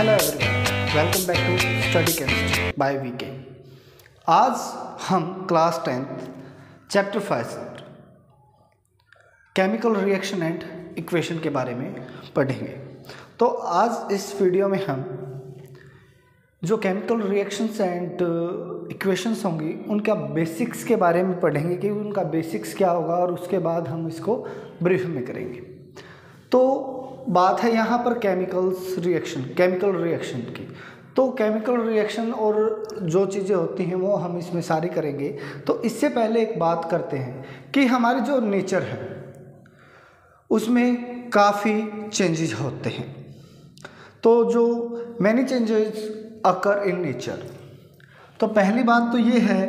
Hello everyone, welcome back to study chemistry by VK. आज हम class 10th chapter 5 chemical reaction and equation के बारे में पढ़ेंगे। तो आज इस वीडियो में हम जो केमिकल रिएक्शंस एंड इक्वेशंस होंगी उनका बेसिक्स के बारे में पढ़ेंगे कि उनका बेसिक्स क्या होगा, और उसके बाद हम इसको ब्रीफ में करेंगे। तो बात है यहाँ पर केमिकल रिएक्शन की। तो केमिकल रिएक्शन और जो चीज़ें होती हैं वो हम इसमें सारी करेंगे। तो इससे पहले एक बात करते हैं कि हमारी जो नेचर है उसमें काफ़ी चेंजेस होते हैं। तो जो many changes occur in nature, तो पहली बात तो ये है,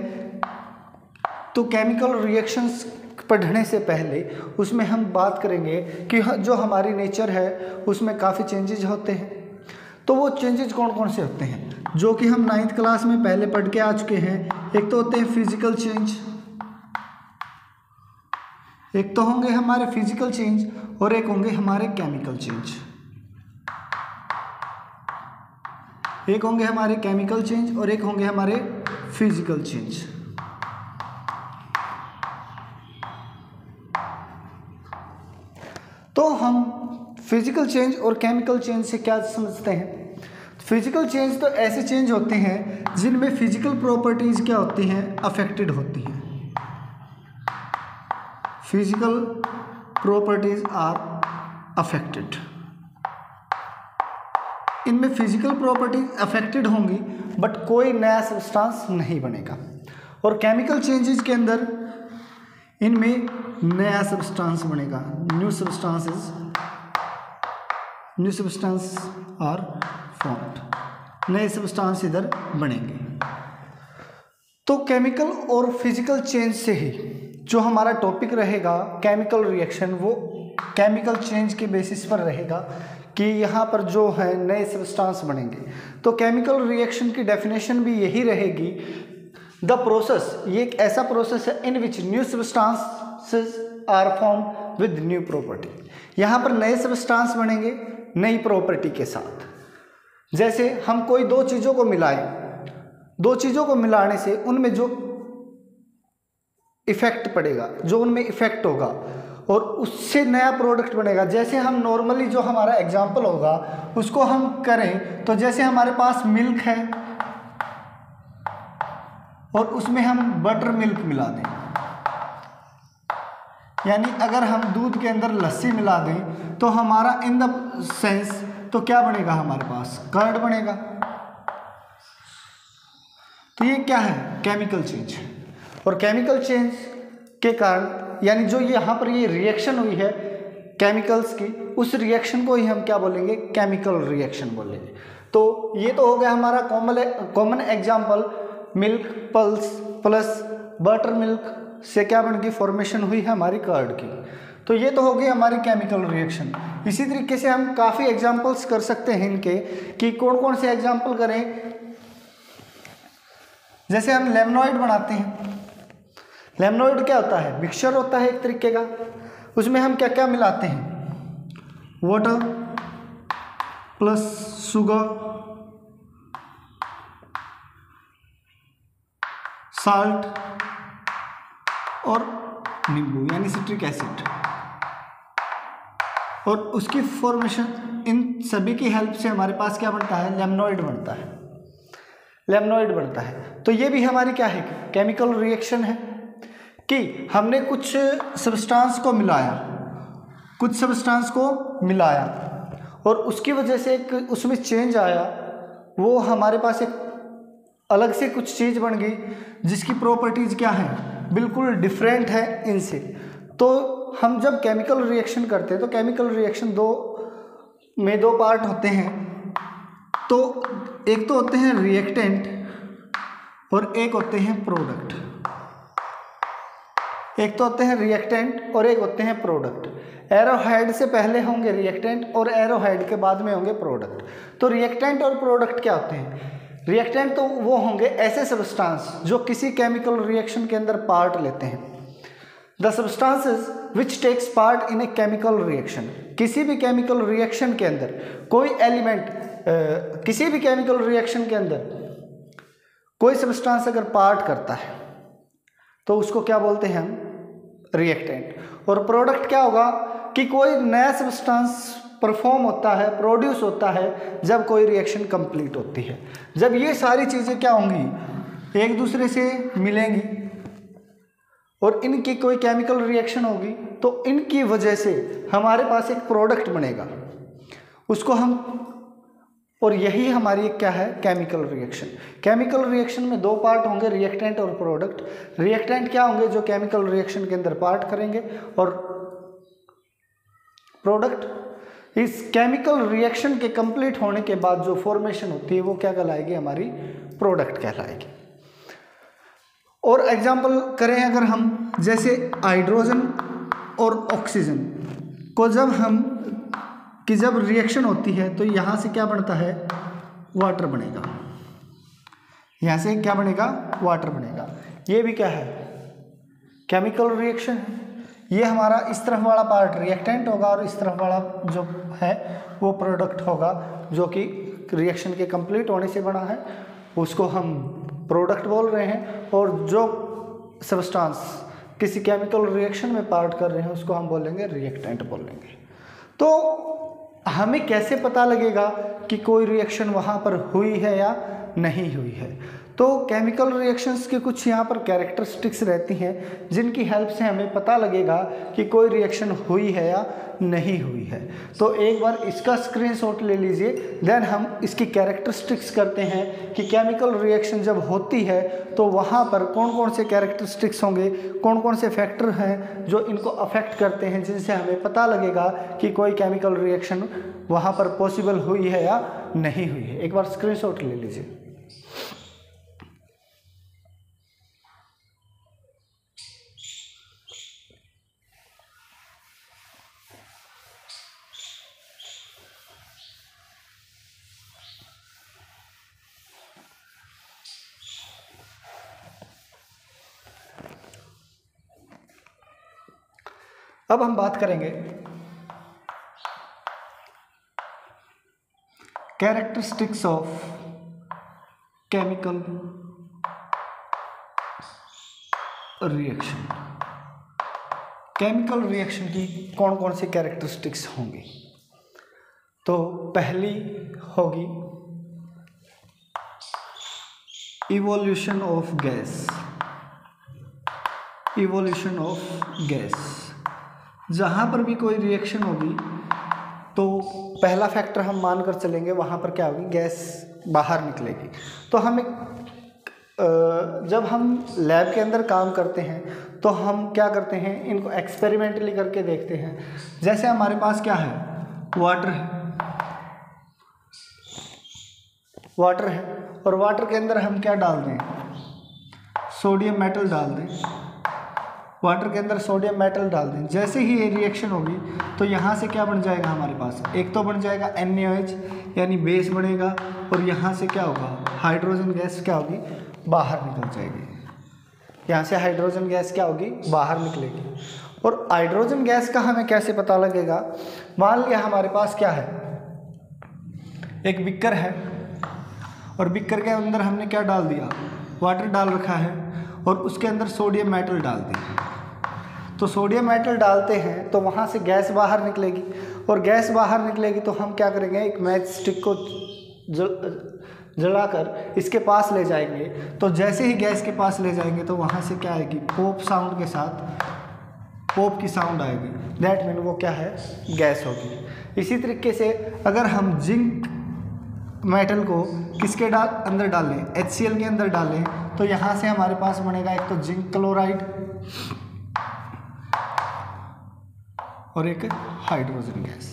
तो केमिकल रिएक्शंस पढ़ने से पहले उसमें हम बात करेंगे कि जो हमारी नेचर है उसमें काफ़ी चेंजेस होते हैं। तो वो चेंजेस कौन कौन से होते हैं जो कि हम 9th क्लास में पहले पढ़ के आ चुके हैं। एक तो होते हैं फिजिकल चेंज, एक तो होंगे हमारे फिजिकल चेंज और एक होंगे हमारे केमिकल चेंज। एक होंगे हमारे केमिकल चेंज और एक होंगे हमारे फिजिकल चेंज। तो हम फिजिकल चेंज और केमिकल चेंज से क्या समझते हैं। फिजिकल चेंज तो ऐसे चेंज होते हैं जिनमें फिजिकल प्रॉपर्टीज क्या होती हैं, अफेक्टेड होती हैं। Physical properties are affected. इनमें फिजिकल प्रॉपर्टीज अफेक्टेड होंगी बट कोई नया सब्सटेंस नहीं बनेगा। और केमिकल चेंजेस के अंदर इनमें नया सब्सटेंस बनेगा, न्यू सब्सटेंस आर फॉर्म्ड, नए सब्सटेंस इधर बनेंगे। तो केमिकल और फिजिकल चेंज से ही जो हमारा टॉपिक रहेगा केमिकल रिएक्शन, वो केमिकल चेंज के बेसिस पर रहेगा कि यहाँ पर जो है नए सब्सटेंस बनेंगे। तो केमिकल रिएक्शन की डेफिनेशन भी यही रहेगी, द प्रोसेस, ये एक ऐसा प्रोसेस है in which new substances are form with new property. यहाँ पर नए सब्सटेंस बनेंगे नई प्रॉपर्टी के साथ। जैसे हम कोई दो चीज़ों को मिलाएं, दो चीज़ों को मिलाने से उनमें जो इफेक्ट पड़ेगा, जो उनमें इफेक्ट होगा और उससे नया प्रोडक्ट बनेगा। जैसे हम नॉर्मली जो हमारा एग्जाम्पल होगा उसको हम करें तो जैसे हमारे पास मिल्क है और उसमें हम बटर मिल्क मिला दें, यानी अगर हम दूध के अंदर लस्सी मिला दें तो हमारा इन द सेंस तो क्या बनेगा, हमारे पास कर्ड बनेगा। तो ये क्या है, केमिकल चेंज। और केमिकल चेंज के कारण यानी जो यहाँ पर ये रिएक्शन हुई है केमिकल्स की, उस रिएक्शन को ही हम क्या बोलेंगे, केमिकल रिएक्शन बोलेंगे। तो ये तो हो गया हमारा common example, milk pulse plus butter milk से क्या बन गई, फॉर्मेशन हुई है हमारी कर्ड की। तो ये तो हो गई हमारी केमिकल रिएक्शन। इसी तरीके से हम काफ़ी एग्जांपल्स कर सकते हैं इनके, कि कौन कौन से एग्जांपल करें। जैसे हम लेमनॉइड बनाते हैं। लेमनॉइड क्या होता है, मिक्सचर होता है एक तरीके का। उसमें हम क्या क्या मिलाते हैं, वाटर प्लस शुगर, साल्ट और नींबू यानी सिट्रिक एसिड, और उसकी फॉर्मेशन, इन सभी की हेल्प से हमारे पास क्या बनता है, लेमनॉइड बनता है। लेमनॉइड बनता है। तो ये भी हमारी क्या है, केमिकल रिएक्शन है कि हमने कुछ सब्सटेंस को मिलाया, और उसकी वजह से एक उसमें चेंज आया, वो हमारे पास एक अलग से कुछ चीज़ बन गई जिसकी प्रॉपर्टीज़ क्या है, बिल्कुल डिफरेंट है इनसे। तो हम जब केमिकल रिएक्शन करते हैं तो केमिकल रिएक्शन दो पार्ट होते हैं। तो एक तो होते हैं रिएक्टेंट और एक होते हैं प्रोडक्ट। एक तो होते हैं रिएक्टेंट और एक होते हैं प्रोडक्ट। एरोहेड से पहले होंगे रिएक्टेंट और एरोहेड के बाद में होंगे प्रोडक्ट। तो रिएक्टेंट और प्रोडक्ट क्या होते हैं, रिएक्टेंट तो वो होंगे ऐसे सब्सटेंस जो किसी केमिकल रिएक्शन के अंदर पार्ट लेते हैं। The substances which takes part in a chemical reaction, किसी भी केमिकल रिएक्शन के अंदर कोई एलिमेंट किसी भी केमिकल रिएक्शन के अंदर कोई सब्सटेंस अगर पार्ट करता है तो उसको क्या बोलते हैं हम, रिएक्टेंट। और प्रोडक्ट क्या होगा कि कोई नया सब्सटेंस परफॉर्म होता है, प्रोड्यूस होता है जब कोई रिएक्शन कंप्लीट होती है। जब ये सारी चीज़ें क्या होंगी, एक दूसरे से मिलेंगी और इनकी कोई केमिकल रिएक्शन होगी तो इनकी वजह से हमारे पास एक प्रोडक्ट बनेगा, उसको हम, और यही हमारी क्या है, केमिकल रिएक्शन। केमिकल रिएक्शन में दो पार्ट होंगे, रिएक्टेंट और प्रोडक्ट। रिएक्टेंट क्या होंगे, जो केमिकल रिएक्शन के अंदर पार्ट करेंगे, और प्रोडक्ट इस केमिकल रिएक्शन के कंप्लीट होने के बाद जो फॉर्मेशन होती है वो क्या कहलाएगी, हमारी प्रोडक्ट कहलाएगी। और एग्जाम्पल करें अगर हम, जैसे हाइड्रोजन और ऑक्सीजन को जब रिएक्शन होती है तो यहाँ से क्या बनता है, वाटर बनेगा। यहाँ से क्या बनेगा, वाटर बनेगा। ये भी क्या है, केमिकल रिएक्शन है। ये हमारा इस तरफ वाला पार्ट रिएक्टेंट होगा और इस तरफ वाला जो है वो प्रोडक्ट होगा, जो कि रिएक्शन के कंप्लीट होने से बना है, उसको हम प्रोडक्ट बोल रहे हैं। और जो सब्सटेंस किसी केमिकल रिएक्शन में पार्ट कर रहे हैं उसको हम बोलेंगे रिएक्टेंट बोलेंगे। तो हमें कैसे पता लगेगा कि कोई रिएक्शन वहाँ पर हुई है या नहीं हुई है? तो केमिकल रिएक्शंस के कुछ यहाँ पर कैरेक्टरिस्टिक्स रहती हैं जिनकी हेल्प से हमें पता लगेगा कि कोई रिएक्शन हुई है या नहीं हुई है। तो एक बार इसका स्क्रीनशॉट ले लीजिए, देन हम इसकी कैरेक्टरिस्टिक्स करते हैं कि केमिकल रिएक्शन जब होती है तो वहाँ पर कौन कौन से कैरेक्टरिस्टिक्स होंगे, कौन कौन से फैक्टर हैं जो इनको अफेक्ट करते हैं, जिनसे हमें पता लगेगा कि कोई केमिकल रिएक्शन वहाँ पर पॉसिबल हुई है या नहीं हुई है। एक बार स्क्रीनशॉट ले लीजिए। अब हम बात करेंगे characteristics of chemical reaction. Chemical reaction की कौन कौन सी कैरेक्टरिस्टिक्स होंगी? तो पहली होगी evolution of gas. Evolution of gas, जहाँ पर भी कोई रिएक्शन होगी तो पहला फैक्टर हम मानकर चलेंगे, वहाँ पर क्या होगी, गैस बाहर निकलेगी। तो हमें जब हम लैब के अंदर काम करते हैं तो हम क्या करते हैं, इनको एक्सपेरिमेंटली करके देखते हैं। जैसे हमारे पास क्या है, वाटर है, वाटर है, और वाटर के अंदर हम क्या डाल दें, सोडियम मेटल डाल दें। वाटर के अंदर सोडियम मेटल डाल दें, जैसे ही ये रिएक्शन होगी तो यहाँ से क्या बन जाएगा हमारे पास, एक तो बन जाएगा NaOH यानी बेस बनेगा, और यहाँ से क्या होगा, हाइड्रोजन गैस क्या होगी, बाहर निकल जाएगी। यहाँ से हाइड्रोजन गैस क्या होगी, बाहर निकलेगी। और हाइड्रोजन गैस का हमें कैसे पता लगेगा, मान लिया हमारे पास क्या है, एक बिक्कर है और बिक्कर के अंदर हमने क्या डाल दिया, वाटर डाल रखा है, और उसके अंदर सोडियम मेटल डाल दिया। तो सोडियम मेटल डालते हैं तो वहाँ से गैस बाहर निकलेगी, और गैस बाहर निकलेगी तो हम क्या करेंगे, एक मैच स्टिक को जलाकर इसके पास ले जाएंगे। तो जैसे ही गैस के पास ले जाएंगे तो वहाँ से क्या आएगी, पॉप साउंड के साथ पॉप की साउंड आएगी, दैट मीन वो क्या है, गैस होगी। इसी तरीके से अगर हम जिंक मेटल को किसके अंदर डालें, HCl के अंदर डालें, तो यहाँ से हमारे पास बनेगा एक तो जिंक क्लोराइड और एक हाइड्रोजन गैस।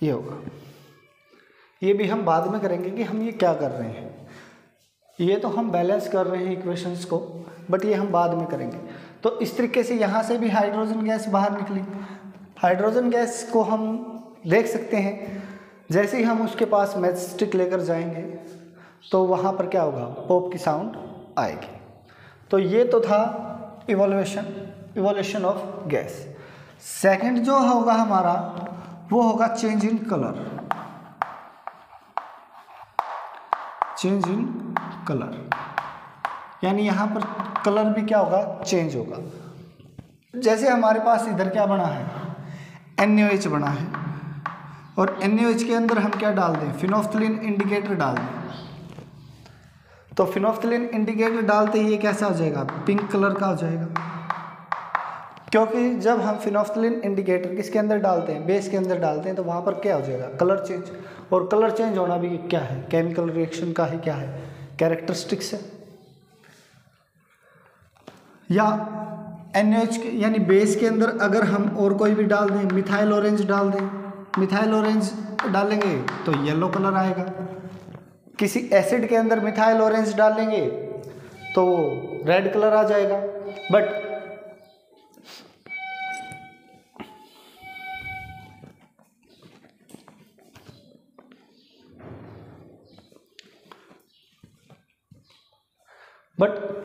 ये होगा। ये भी हम बाद में करेंगे कि हम ये क्या कर रहे हैं। ये तो हम बैलेंस कर रहे हैं इक्वेशंस को, बट ये हम बाद में करेंगे। तो इस तरीके से यहाँ से भी हाइड्रोजन गैस बाहर निकली। हाइड्रोजन गैस को हम देख सकते हैं, जैसे ही हम उसके पास मैच स्टिक लेकर जाएंगे तो वहाँ पर क्या होगा, पॉप की साउंड आएगी। तो ये तो था इवोल्यूशन ऑफ गैस। सेकंड जो होगा हमारा वो होगा change in colour. Change in colour यानी यहाँ पर कलर भी क्या होगा, चेंज होगा। जैसे हमारे पास इधर क्या बना है, NaOH बना है, और NaOH के अंदर हम क्या डाल दें, फिनोल्फ्थलीन इंडिकेटर डाल दें। तो फिनोल्फ्थलीन इंडिकेटर डालते ही ये कैसा हो जाएगा, पिंक कलर का हो जाएगा। क्योंकि जब हम फिनोल्फ्थलीन इंडिकेटर किसके अंदर डालते हैं, बेस के अंदर डालते हैं, तो वहाँ पर क्या हो जाएगा, कलर चेंज। और कलर चेंज होना भी क्या है, केमिकल रिएक्शन का ही क्या है, कैरेक्टरिस्टिक्स है। या NaOH के यानी बेस के अंदर अगर हम और कोई भी डाल दें, मिथाइल ऑरेंज डाल दें, मिथाइल ऑरेंज डालेंगे तो येलो कलर आएगा। किसी एसिड के अंदर मिथाइल ऑरेंज डालेंगे तो रेड कलर आ जाएगा। बट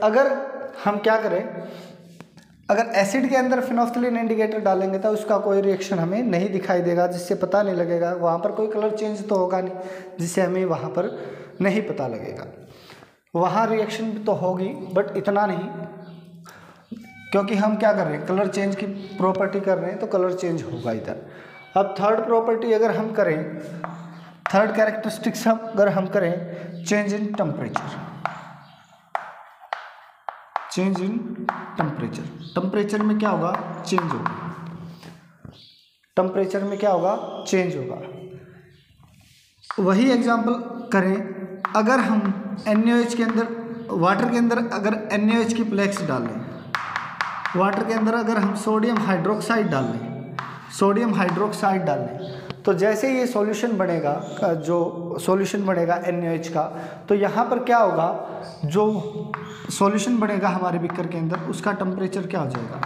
अगर हम क्या करें, अगर एसिड के अंदर फिनोल्फ्थलीन इंडिकेटर डालेंगे तो उसका कोई रिएक्शन हमें नहीं दिखाई देगा, जिससे पता नहीं लगेगा, वहाँ पर कोई कलर चेंज तो होगा नहीं, जिससे हमें वहाँ पर नहीं पता लगेगा। वहाँ रिएक्शन तो होगी बट इतना नहीं, क्योंकि हम क्या कर रहे हैं, कलर चेंज की प्रॉपर्टी कर रहे हैं, तो कलर चेंज होगा इधर। अब थर्ड प्रॉपर्टी अगर हम करें, थर्ड कैरेक्टरिस्टिक्स अगर हम करें, change in temperature. Change in temperature, temperature में क्या होगा, चेंज होगा। टेम्परेचर में क्या होगा, चेंज होगा। वही एग्जांपल करें, अगर हम NaOH के अंदर, वाटर के अंदर अगर NaOH की फ्लेक्स डालें, वाटर के अंदर अगर हम सोडियम हाइड्रोक्साइड डालें, सोडियम हाइड्रोक्साइड डालें, तो जैसे ये सॉल्यूशन बनेगा, जो सॉल्यूशन बनेगा NaOH का, तो यहाँ पर क्या होगा, जो सॉल्यूशन बनेगा हमारे बीकर के अंदर, उसका टेम्परेचर क्या हो जाएगा,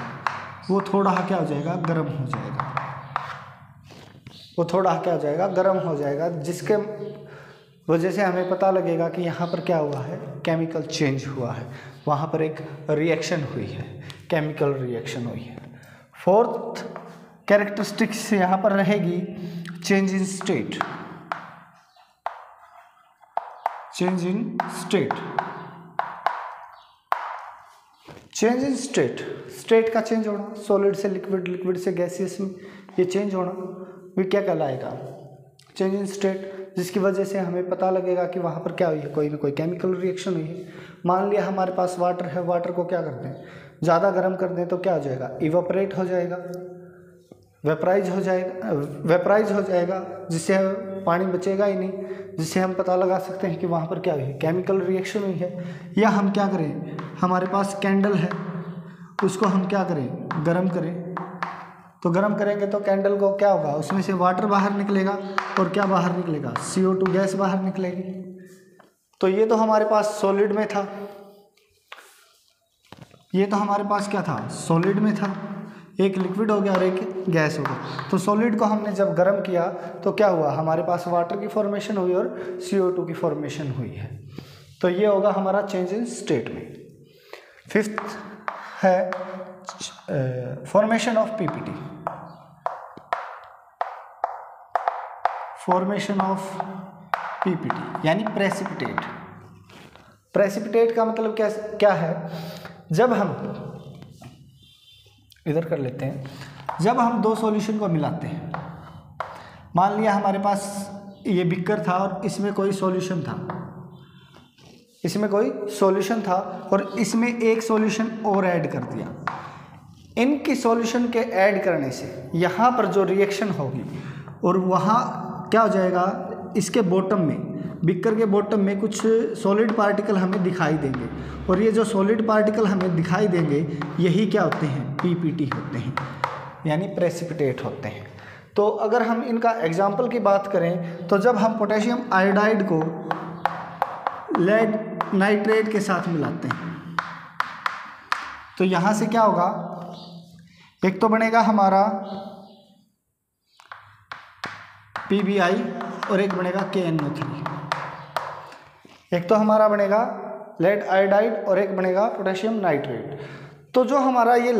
वो थोड़ा क्या हो जाएगा, गर्म हो जाएगा। वो थोड़ा क्या हो जाएगा, गर्म हो जाएगा, जिसके वजह से हमें पता लगेगा कि यहाँ पर क्या हुआ है, केमिकल चेंज हुआ है, वहाँ पर एक रिएक्शन हुई है, केमिकल रिएक्शन हुई है। फोर्थ कैरेक्टरिस्टिक्स यहाँ पर रहेगी change in state. Change in state, change in state, state का चेंज होना, सॉलिड से लिक्विड, लिक्विड से गैसियस में ये चेंज होना भी क्या कहलाएगा, चेंज इन स्टेट, जिसकी वजह से हमें पता लगेगा कि वहाँ पर क्या हुई है, कोई ना कोई केमिकल रिएक्शन हुई है। मान लिया हमारे पास वाटर है, वाटर को क्या करते हैं, ज़्यादा गर्म कर दें तो क्या हो जाएगा, इवापोरेट हो जाएगा, वेपराइज हो जाएगा, वेपराइज हो जाएगा, जिससे पानी बचेगा ही नहीं, जिससे हम पता लगा सकते हैं कि वहाँ पर क्या हुई है, केमिकल रिएक्शन हुई है। या हम क्या करें, हमारे पास कैंडल है, उसको हम क्या करें, गर्म करें, तो गर्म करेंगे तो कैंडल को क्या होगा, उसमें से वाटर बाहर निकलेगा, और क्या बाहर निकलेगा, CO2 गैस बाहर निकलेगी। तो ये तो हमारे पास सॉलिड में था, ये तो हमारे पास क्या था, सॉलिड में था, एक लिक्विड हो गया और एक गैस हो गया। तो सॉलिड को हमने जब गर्म किया तो क्या हुआ, हमारे पास वाटर की फॉर्मेशन हुई और CO2 की फॉर्मेशन हुई है। तो ये होगा हमारा चेंज इन स्टेट में। फिफ्थ है formation of PPT। Formation of PPT यानी प्रेसिपिटेट। प्रेसिपिटेट का मतलब क्या है, जब हम इधर कर लेते हैं, जब हम दो सॉल्यूशन को मिलाते हैं, मान लिया हमारे पास ये बिकर था और इसमें कोई सॉल्यूशन था, इसमें कोई सॉल्यूशन था और इसमें एक सॉल्यूशन और ऐड कर दिया। इनकी सॉल्यूशन के ऐड करने से यहाँ पर जो रिएक्शन होगी और वहाँ क्या हो जाएगा, इसके बॉटम में, बिकर के बॉटम में कुछ सॉलिड पार्टिकल हमें दिखाई देंगे और ये जो सॉलिड पार्टिकल हमें दिखाई देंगे यही क्या होते हैं, PPT होते हैं, यानी प्रेसिपिटेट होते हैं। तो अगर हम इनका एग्जाम्पल की बात करें तो जब हम पोटेशियम आयोडाइड को लेड नाइट्रेट के साथ मिलाते हैं तो यहाँ से क्या होगा, एक तो बनेगा हमारा PBI और एक बनेगा KNO3। एक तो हमारा बनेगा लेड आयोडाइड और एक बनेगा पोटेशियम नाइट्रेट। तो जो हमारा ये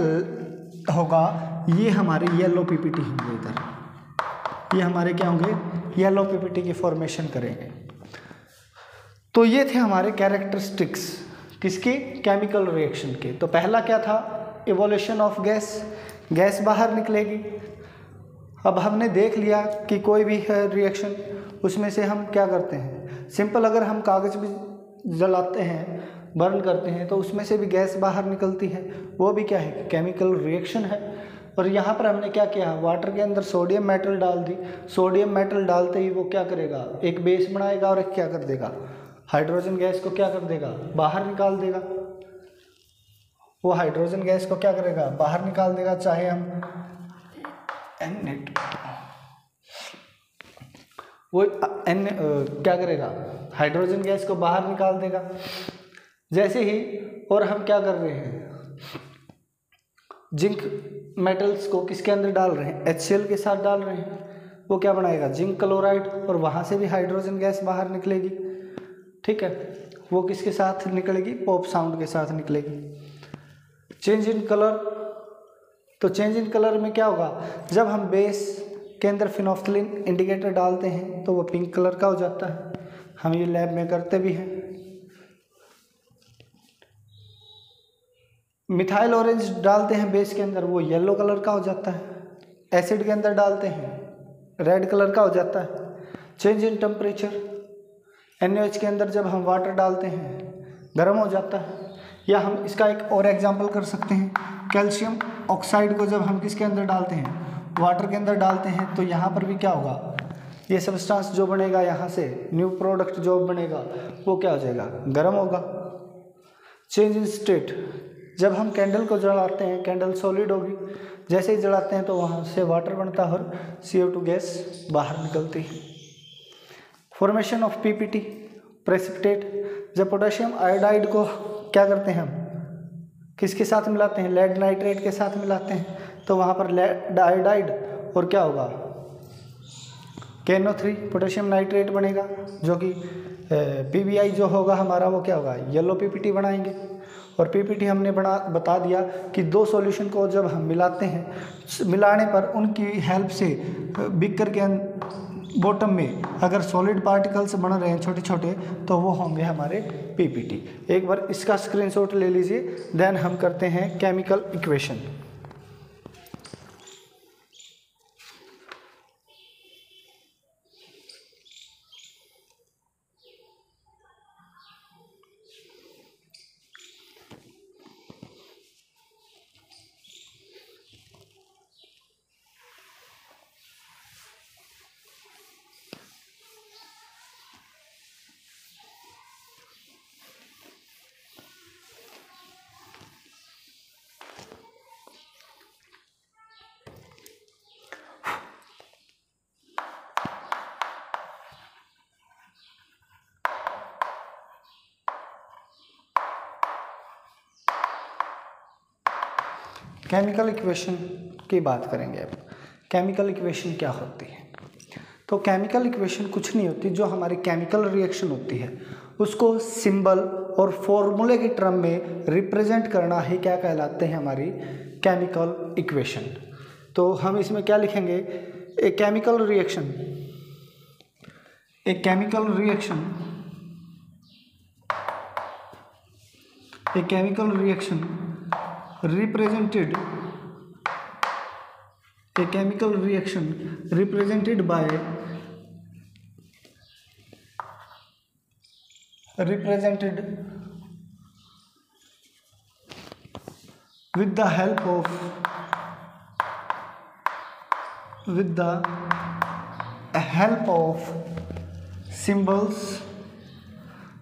होगा ये हमारे येलो PPT होंगे, इधर ये हमारे क्या होंगे, येलो PPT की फॉर्मेशन करेंगे। तो ये थे हमारे कैरेक्टरिस्टिक्स किसके, केमिकल रिएक्शन के। तो पहला क्या था, इवोल्यूशन ऑफ गैस, गैस बाहर निकलेगी। अब हमने देख लिया कि कोई भी है रिएक्शन उसमें से हम क्या करते हैं, सिंपल अगर हम कागज़ भी जलाते हैं, बर्न करते हैं तो उसमें से भी गैस बाहर निकलती है, वो भी क्या है, केमिकल रिएक्शन है। और यहाँ पर हमने क्या किया, वाटर के अंदर सोडियम मेटल डाल दी। सोडियम मेटल डालते ही वो क्या करेगा, एक बेस बनाएगा और एक क्या कर देगा, हाइड्रोजन गैस को क्या कर देगा, बाहर निकाल देगा। वो हाइड्रोजन गैस को क्या करेगा, बाहर निकाल देगा। चाहे हम वो क्या करेगा, हाइड्रोजन गैस को बाहर निकाल देगा। जैसे ही और हम क्या कर रहे हैं, जिंक मेटल्स को किसके अंदर डाल रहे हैं, HCl के साथ डाल रहे हैं। वो क्या बनाएगा, जिंक क्लोराइड, और वहाँ से भी हाइड्रोजन गैस बाहर निकलेगी। ठीक है, वो किसके साथ निकलेगी, पॉप साउंड के साथ निकलेगी। चेंज इन कलर, तो चेंज इन कलर में क्या होगा, जब हम बेस के अंदर फिनोफ्थलीन इंडिकेटर डालते हैं तो वो पिंक कलर का हो जाता है। हम ये लैब में करते भी हैं। मिथाइल ऑरेंज डालते हैं बेस के अंदर, वो येलो कलर का हो जाता है। एसिड के अंदर डालते हैं, रेड कलर का हो जाता है। चेंज इन टेम्परेचर, NaOH के अंदर जब हम वाटर डालते हैं गर्म हो जाता है। या हम इसका एक और एग्जांपल कर सकते हैं, कैल्शियम ऑक्साइड को जब हम किसके अंदर डालते हैं, वाटर के अंदर डालते हैं, तो यहाँ पर भी क्या होगा, ये सब्सटेंस जो बनेगा यहाँ से, न्यू प्रोडक्ट जो बनेगा वो क्या हो जाएगा, गर्म होगा। चेंज इन स्टेट, जब हम कैंडल को जलाते हैं, कैंडल सॉलिड होगी, जैसे ही जलाते हैं तो वहाँ से वाटर बनता है और CO2 गैस बाहर निकलती है। फॉर्मेशन ऑफ PPT प्रेसिपिटेट, जब पोटेशियम आयोडाइड को क्या करते हैं हम, किसके साथ मिलाते हैं, लेड नाइट्रेट के साथ मिलाते हैं, तो वहाँ पर लेड आयोडाइड और क्या होगा, KNO3 पोटेशियम नाइट्रेट बनेगा, जो कि PBI जो होगा हमारा वो क्या होगा, येलो PPT बनाएंगे। और PPT हमने बता दिया कि दो सॉल्यूशन को जब हम मिलाते हैं, मिलाने पर उनकी हेल्प से बीकर के बॉटम में अगर सॉलिड पार्टिकल्स बन रहे हैं छोटे छोटे, तो वो होंगे हमारे PPT। एक बार इसका स्क्रीनशॉट ले लीजिए, देन हम करते हैं केमिकल इक्वेशन। केमिकल इक्वेशन की बात करेंगे अब। केमिकल इक्वेशन क्या होती है, तो केमिकल इक्वेशन कुछ नहीं होती, जो हमारी केमिकल रिएक्शन होती है उसको सिंबल और फॉर्मूले की टर्म में रिप्रेजेंट करना ही क्या कहलाते हैं, हमारी केमिकल इक्वेशन। तो हम इसमें क्या लिखेंगे, ए chemical reaction, A chemical reaction, A chemical reaction represented, a chemical reaction represented by with the help of symbols,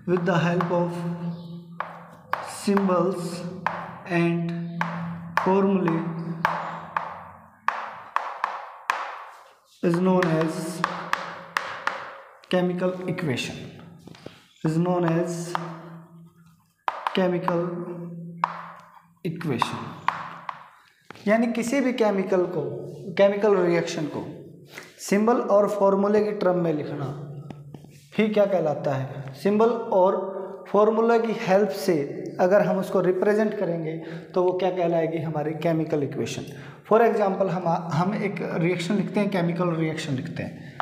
with the help of symbols and formulae is known as chemical equation, is known as chemical equation। यानी किसी भी chemical reaction को symbol और फॉर्मूले की term में लिखना ही क्या कहलाता है? सिंबल और फॉर्मूला की हेल्प से अगर हम उसको रिप्रेजेंट करेंगे तो वो क्या कहलाएगी? हमारी केमिकल इक्वेशन। फॉर एग्जांपल हम एक रिएक्शन लिखते हैं, केमिकल रिएक्शन लिखते हैं,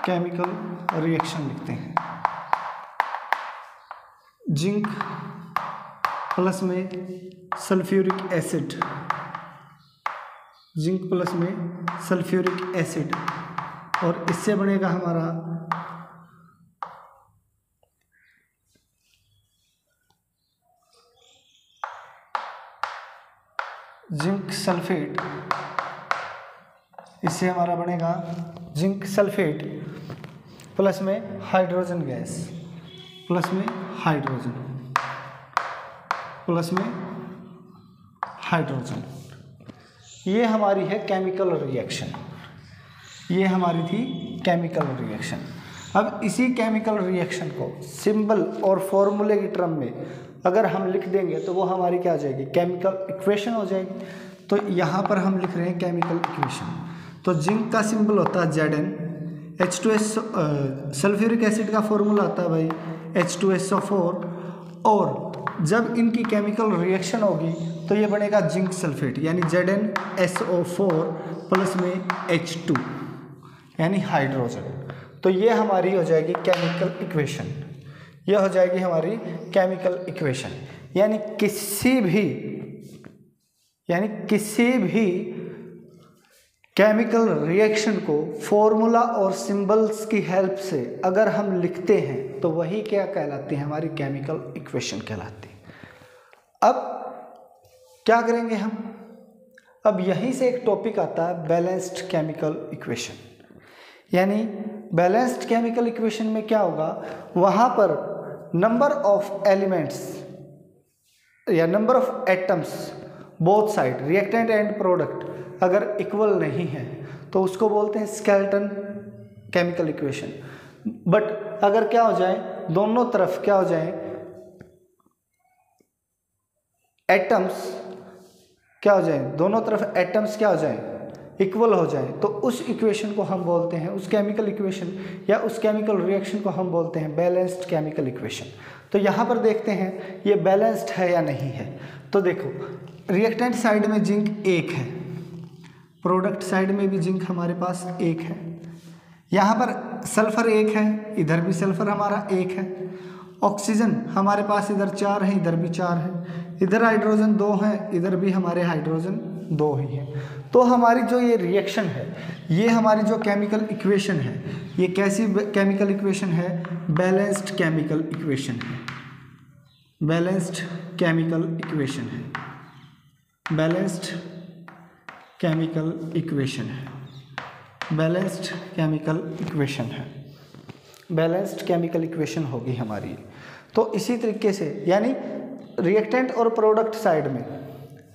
केमिकल रिएक्शन लिखते हैं, जिंक प्लस में सल्फ्यूरिक एसिड, जिंक प्लस में सल्फ्यूरिक एसिड, और इससे बनेगा हमारा जिंक सल्फेट, इससे हमारा बनेगा जिंक सल्फेट प्लस में हाइड्रोजन गैस, प्लस में हाइड्रोजन, प्लस में हाइड्रोजन। ये हमारी है केमिकल रिएक्शन, ये हमारी थी केमिकल रिएक्शन। अब इसी केमिकल रिएक्शन को सिंबल और फॉर्मूले की टर्म में अगर हम लिख देंगे तो वो हमारी क्या हो जाएगी? केमिकल इक्वेशन हो जाएगी। तो यहाँ पर हम लिख रहे हैं केमिकल इक्वेशन। तो जिंक का सिंबल होता है Zn, H2S, सल्फ्यूरिक एसिड का फॉर्मूला होता है भाई H2SO4, और जब इनकी केमिकल रिएक्शन होगी तो ये बनेगा जिंक सल्फेट, यानी ZnSO4 प्लस में H2 यानी हाइड्रोजन। तो ये हमारी हो जाएगी केमिकल इक्वेशन, ये हो जाएगी हमारी केमिकल इक्वेशन। यानी किसी भी केमिकल रिएक्शन को फॉर्मूला और सिंबल्स की हेल्प से अगर हम लिखते हैं तो वही क्या कहलाती है? हमारी केमिकल इक्वेशन कहलाती है। अब क्या करेंगे हम? अब यहीं से एक टॉपिक आता है बैलेंस्ड केमिकल इक्वेशन। यानी बैलेंस्ड केमिकल इक्वेशन में क्या होगा? वहाँ पर नंबर ऑफ एलिमेंट्स या number of atoms both side, reactant and product, अगर इक्वल नहीं है तो उसको बोलते हैं स्केलेटन केमिकल इक्वेशन। बट अगर क्या हो जाए, दोनों तरफ क्या हो जाए, एटम्स क्या हो जाए, दोनों तरफ एटम्स क्या हो जाए, इक्वल हो जाए, तो उस इक्वेशन को हम बोलते हैं, उस केमिकल इक्वेशन या उस केमिकल रिएक्शन को हम बोलते हैं बैलेंस्ड केमिकल इक्वेशन। तो यहाँ पर देखते हैं ये बैलेंस्ड है या नहीं है। तो देखो, रिएक्टेंट साइड में जिंक 1 है, प्रोडक्ट साइड में भी जिंक हमारे पास 1 है, यहाँ पर सल्फर 1 है, इधर भी सल्फर हमारा 1 है, ऑक्सीजन हमारे पास इधर 4 है, इधर भी 4 है, इधर हाइड्रोजन 2 है, इधर भी हमारे हाइड्रोजन 2 ही है। तो हमारी जो ये रिएक्शन है, ये हमारी जो केमिकल इक्वेशन है, ये कैसी केमिकल इक्वेशन है? बैलेंस्ड केमिकल इक्वेशन है, बैलेंस्ड केमिकल इक्वेशन है, बैलेंस्ड केमिकल इक्वेशन है, बैलेंस्ड केमिकल इक्वेशन है, बैलेंस्ड केमिकल इक्वेशन होगी हमारी। तो इसी तरीके से यानी रिएक्टेंट और प्रोडक्ट साइड में,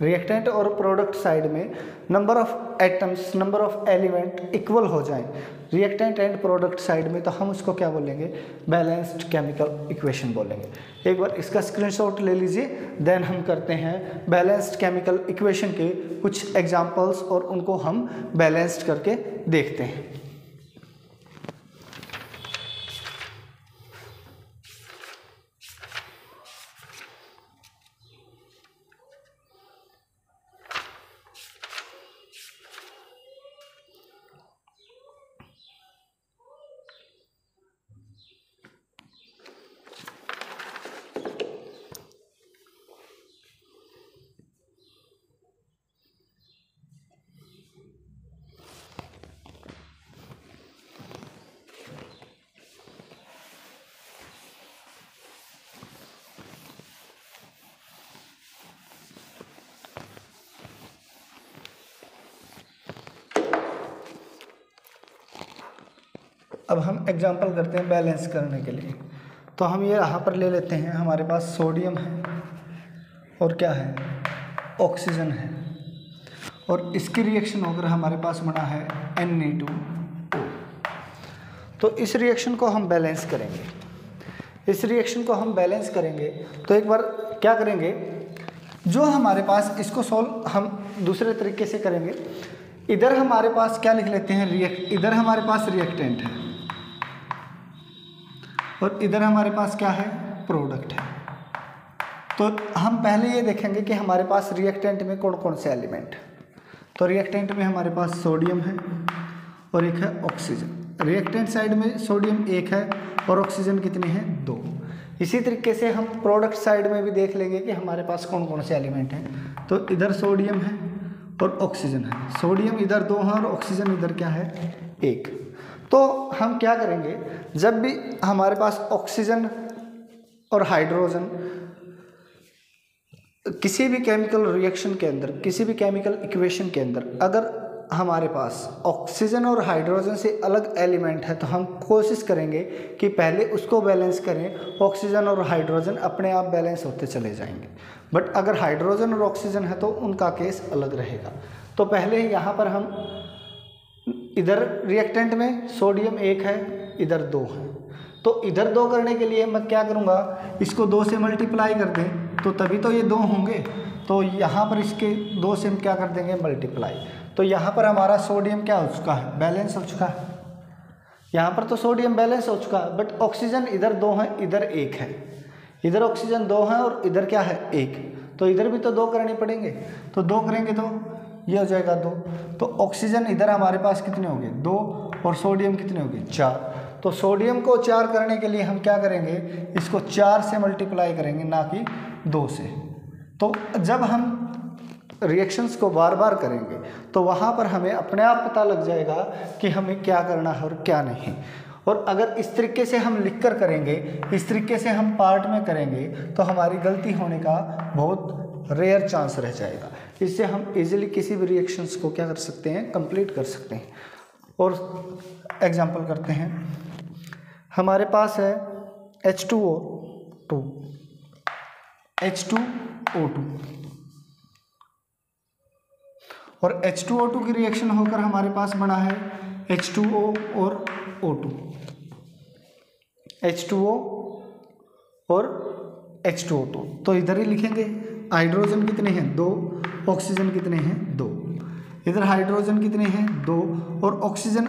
रिएक्टेंट और प्रोडक्ट साइड में number of atoms, number of element equal हो जाएं रिएक्टेंट एंड प्रोडक्ट साइड में, तो हम उसको क्या बोलेंगे? बैलेंस्ड केमिकल इक्वेशन बोलेंगे। एक बार इसका स्क्रीनशॉट ले लीजिए, देन हम करते हैं बैलेंस्ड केमिकल इक्वेशन के कुछ एग्जांपल्स और उनको हम बैलेंस्ड करके देखते हैं। अब हम एग्जांपल करते हैं बैलेंस करने के लिए। तो हम ये यहाँ पर ले लेते हैं, हमारे पास सोडियम है और क्या है, ऑक्सीजन है। और इसकी रिएक्शन होकर हमारे पास बना है Na2O। तो इस रिएक्शन को हम बैलेंस करेंगे। इस रिएक्शन को हम बैलेंस करेंगे तो एक बार क्या करेंगे, जो हमारे पास इसको सॉल्व हम दूसरे तरीके से करेंगे। इधर हमारे पास क्या लिख लेते हैं, इधर हमारे पास रिएक्टेंट है और इधर हमारे पास क्या है, प्रोडक्ट है। तो हम पहले ये देखेंगे कि हमारे पास रिएक्टेंट में कौन कौन से एलिमेंट है। तो रिएक्टेंट में हमारे पास सोडियम है और एक है ऑक्सीजन। रिएक्टेंट साइड में सोडियम एक है और ऑक्सीजन कितनी है, 2। इसी तरीके से हम प्रोडक्ट साइड में भी देख लेंगे कि हमारे पास कौन कौन से एलिमेंट हैं। तो इधर सोडियम है और ऑक्सीजन है। सोडियम इधर 2 है और ऑक्सीजन इधर क्या है, 1। तो हम क्या करेंगे, जब भी हमारे पास ऑक्सीजन और हाइड्रोजन किसी भी केमिकल रिएक्शन के अंदर, किसी भी केमिकल इक्वेशन के अंदर अगर हमारे पास ऑक्सीजन और हाइड्रोजन से अलग एलिमेंट है तो हम कोशिश करेंगे कि पहले उसको बैलेंस करें। ऑक्सीजन और हाइड्रोजन अपने आप बैलेंस होते चले जाएंगे। बट अगर हाइड्रोजन और ऑक्सीजन है तो उनका केस अलग रहेगा। तो पहले यहाँ पर हम इधर रिएक्टेंट में सोडियम 1 है, इधर 2 है। तो इधर 2 करने के लिए मैं क्या करूँगा, इसको 2 से मल्टीप्लाई कर दें तो तभी तो ये 2 होंगे। तो यहाँ पर इसके 2 से हम क्या कर देंगे, मल्टीप्लाई। तो यहाँ पर हमारा सोडियम क्या हो चुका है, बैलेंस हो चुका है। यहाँ पर तो सोडियम बैलेंस हो चुका है, बट ऑक्सीजन इधर 2 है, इधर 1 है। इधर ऑक्सीजन 2 है और इधर क्या है, 1। तो इधर भी तो 2 करने पड़ेंगे। तो 2 करेंगे तो ये हो जाएगा 2। तो ऑक्सीजन इधर हमारे पास कितने होंगे, 2, और सोडियम कितने होंगे, 4। तो सोडियम को 4 करने के लिए हम क्या करेंगे, इसको 4 से मल्टीप्लाई करेंगे, ना कि 2 से। तो जब हम रिएक्शंस को बार बार करेंगे तो वहाँ पर हमें अपने आप पता लग जाएगा कि हमें क्या करना है और क्या नहीं। और अगर इस तरीके से हम लिखकर करेंगे, इस तरीके से हम पार्ट में करेंगे तो हमारी गलती होने का बहुत रेयर चांस रह जाएगा। इससे हम इजीली किसी भी रिएक्शंस को क्या कर सकते हैं, कंप्लीट कर सकते हैं। और एग्जांपल करते हैं, हमारे पास है H2O2 और H2O2 की रिएक्शन होकर हमारे पास बना है H2O और O2, H2O और H2O2। तो इधर ही लिखेंगे, हाइड्रोजन कितने हैं, 2, ऑक्सीजन कितने हैं, 2। इधर हाइड्रोजन कितने हैं, 2, और ऑक्सीजन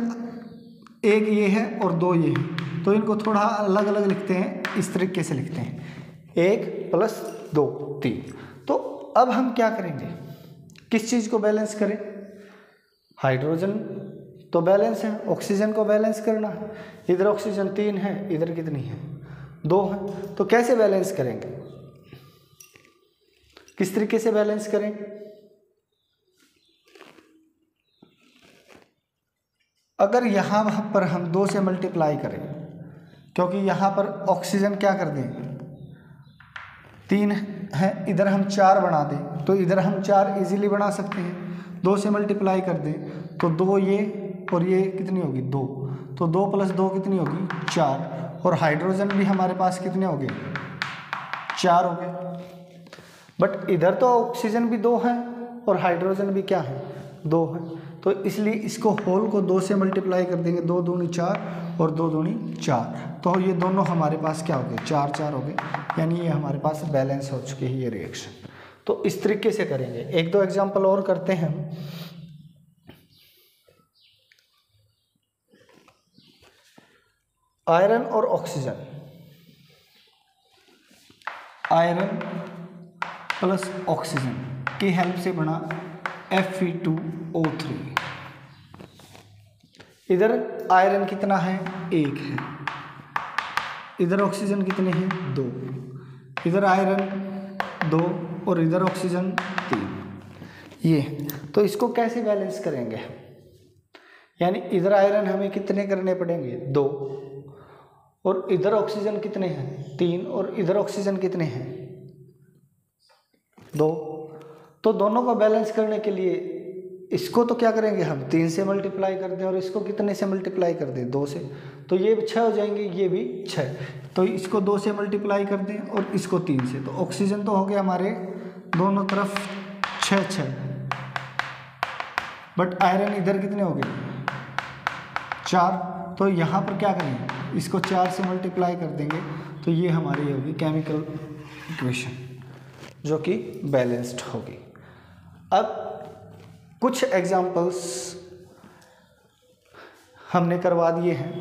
1 ये है और 2 ये है। तो इनको थोड़ा अलग अलग लिखते हैं, इस तरीके से लिखते हैं, 1 + 2 3। तो अब हम क्या करेंगे, किस चीज़ को बैलेंस करें, हाइड्रोजन तो बैलेंस है, ऑक्सीजन को बैलेंस करना है। इधर ऑक्सीजन 3 है, इधर कितनी है, 2 है। तो कैसे बैलेंस करेंगे, किस तरीके से बैलेंस करेंगे। अगर यहाँ पर हम 2 से मल्टीप्लाई करें, क्योंकि यहाँ पर ऑक्सीजन क्या कर दें, 3 है, इधर हम 4 बना दें तो इधर हम 4 इजीली बना सकते हैं। 2 से मल्टीप्लाई कर दें तो 2 ये और ये कितनी होगी, 2। तो 2 + 2 कितनी होगी, 4। और हाइड्रोजन भी हमारे पास कितने हो गए, 4 हो गए। बट इधर तो ऑक्सीजन भी 2 है और हाइड्रोजन भी क्या है, 2 है। तो इसलिए इसको होल को 2 से मल्टीप्लाई कर देंगे, 2 दूनी 4 और 2 दूनी 4। तो ये दोनों हमारे पास क्या हो गए, 4 4 हो गए, यानी ये हमारे पास बैलेंस हो चुकी है ये रिएक्शन। तो इस तरीके से करेंगे। 1-2 एग्जांपल और करते हैं। आयरन और ऑक्सीजन, आयरन प्लस ऑक्सीजन की हेल्प से बना Fe2O3। इधर आयरन कितना है, 1 है, इधर ऑक्सीजन कितने हैं, 2। इधर आयरन 2 और इधर ऑक्सीजन 3। ये तो इसको कैसे बैलेंस करेंगे, यानी इधर आयरन हमें कितने करने पड़ेंगे, 2, और इधर ऑक्सीजन कितने हैं, 3, और इधर ऑक्सीजन कितने हैं, 2। तो दोनों को बैलेंस करने के लिए इसको तो क्या करेंगे हम, 3 से मल्टीप्लाई कर दें, और इसको कितने से मल्टीप्लाई कर दें, 2 से। तो ये 6 हो जाएंगे, ये भी 6। तो इसको 2 से मल्टीप्लाई कर दें और इसको 3 से। तो ऑक्सीजन तो हो गया हमारे दोनों तरफ 6 6, बट आयरन इधर कितने हो गए 4, तो यहाँ पर क्या करेंगे, इसको 4 से मल्टीप्लाई कर देंगे तो ये हमारी होगी केमिकल इक्वेशन जो कि बैलेंस्ड होगी। अब कुछ एग्जांपल्स हमने करवा दिए हैं।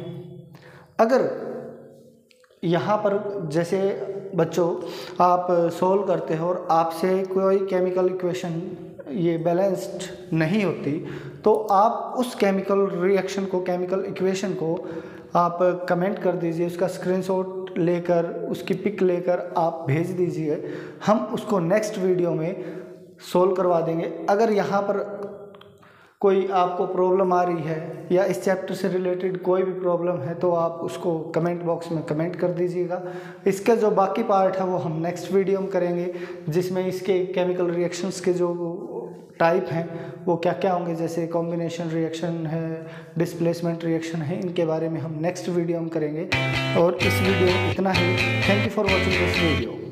अगर यहाँ पर जैसे बच्चों आप सोल्व करते हो और आपसे कोई केमिकल इक्वेशन ये बैलेंस्ड नहीं होती, तो आप उस केमिकल रिएक्शन को, केमिकल इक्वेशन को आप कमेंट कर दीजिए, उसका स्क्रीनशॉट लेकर, उसकी पिक लेकर आप भेज दीजिए, हम उसको नेक्स्ट वीडियो में सोल्व करवा देंगे। अगर यहाँ पर कोई आपको प्रॉब्लम आ रही है या इस चैप्टर से रिलेटेड कोई भी प्रॉब्लम है तो आप उसको कमेंट बॉक्स में कमेंट कर दीजिएगा। इसका जो बाकी पार्ट है वो हम नेक्स्ट वीडियो में करेंगे, जिसमें इसके केमिकल रिएक्शंस के जो टाइप हैं वो क्या क्या होंगे, जैसे कॉम्बिनेशन रिएक्शन है, डिस्प्लेसमेंट रिएक्शन है, इनके बारे में हम नेक्स्ट वीडियो में करेंगे। और इस वीडियो में इतना ही। Thank you for watching this video.